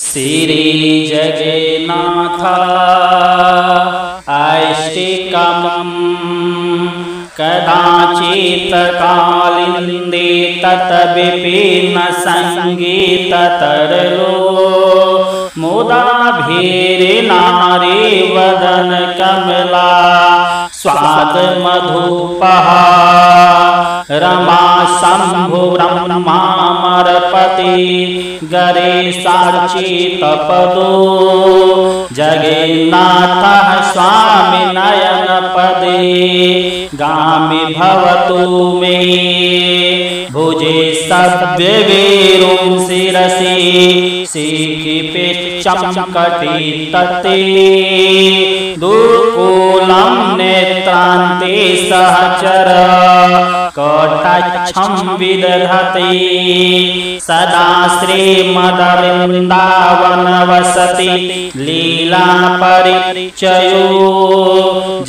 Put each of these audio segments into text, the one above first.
श्री जगन्नाथ ऐष्टिकम् कदाचित् कालिन्दे तत् विपिन संगीत तरलो मुदा भीरनारी वदन कमला स्वाद मधुपः रमा शंभु ब्रह्मामरपति गरे सार्चित पदो जगन्नाथ स्वामी नयन पदे गामि भवतु मे भुजे सव्यवीरुं शिरसि शिखिपिच्चंकटि तते दुर्कूलं नेत्रान्ते सहचर कटाक्षं विदधते सदा श्रीमद्वृन्दावन वसति लीला परिचयो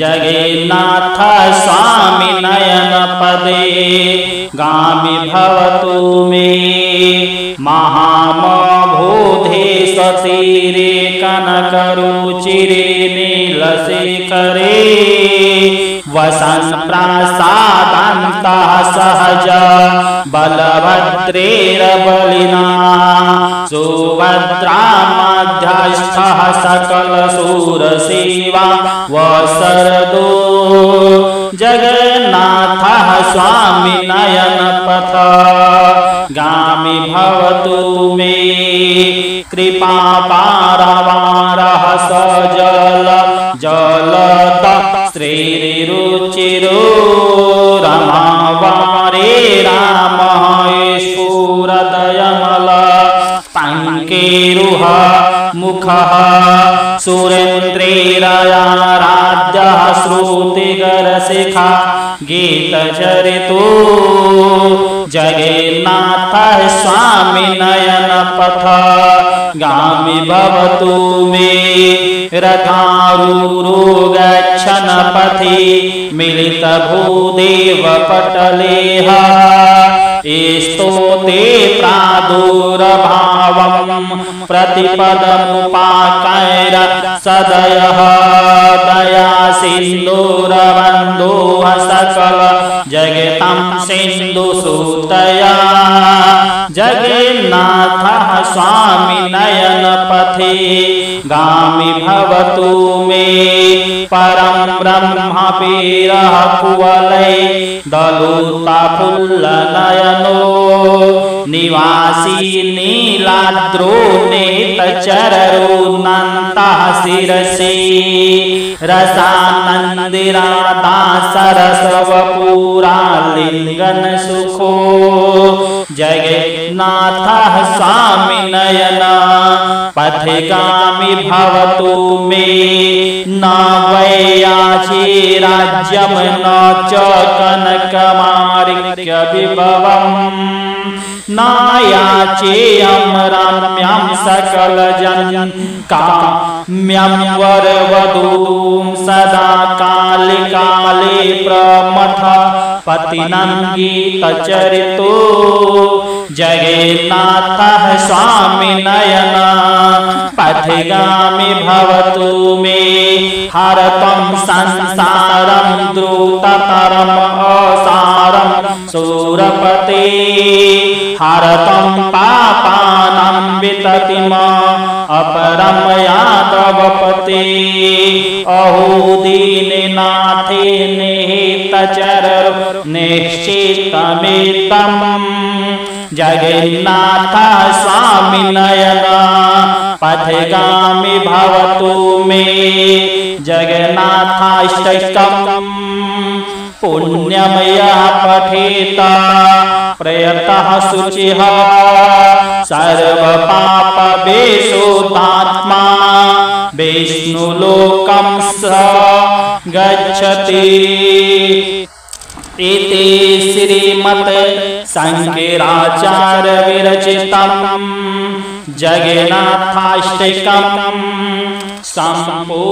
जगन्नाथ स्वामी नयन पदे गामि भवतु मे महामभूधे सतीरे कनकरुचिरे नीलशिखरे वसन् प्रासादान्तः सहज बलभद्रेर्बलिना सुभद्रा मध्यस्थः सकलशूरसेवा वसरदो जगन्नाथः स्वामी नयन पथ गामि भवतु मे कृपा पारवारः सजल जलद श्रीरुचिरो रमावारे रामहेश्वरदयमल पङ्केरुह मुखः सुरेन्द्रेराराध्यः श्रुतिगरशिखा गीतचरितो जगन्नाथ स्वामी नयन पथ गामि भवतु मे रथारूढो गच्छन् पथि मिलित भूदेव पटलेह स्तोते प्रादुर्भावं प्रतिपदमुपाकैर सदयः दया सिन्दूरबन्धुः सकल जगतं सिन्धुसूतया जगन्नाथः स्वामी नयन पथे गामि भवतु मे परं ब्रह्म वीरः कुवलै दलुताफुल्लनयनो निवासी नीलाद्रो नेतचररुनन्तः शिरसि रसानन्दिराधा सरसवपुरालिङ्गन सुखो जगन्नाथः स्वामी नयन पथे गामि भवतु मे न वैयाची राज्यं न च कनकमाणिक्य विभवम् न याचेयं रम्यं सकलजन काम्यं वरवधूं सदा काले काले प्रमथ पतिनङ्गीतचरितो जगन्नाथः स्वामी नयन पथे गामि भवतु मे हरतं संसारं द्रुततरम् असारं सूरपते हरतं पापानां विततिम् अपरं यादवपते अहो दीननाथे निहितचर निश्चितमेतं जगन्नाथ स्वामी नयन पथे गामि भवतु मे जगन्नाथाष्टकम् पुण्यमयः पठेत प्रयतः शुचिः सर्वपापविशुद्धात्मा विष्णुलोकं स गच्छति इति श्रीमत् शङ्कराचार्य विरचितं जगन्नाथाष्टकं सम्पूर्णम्।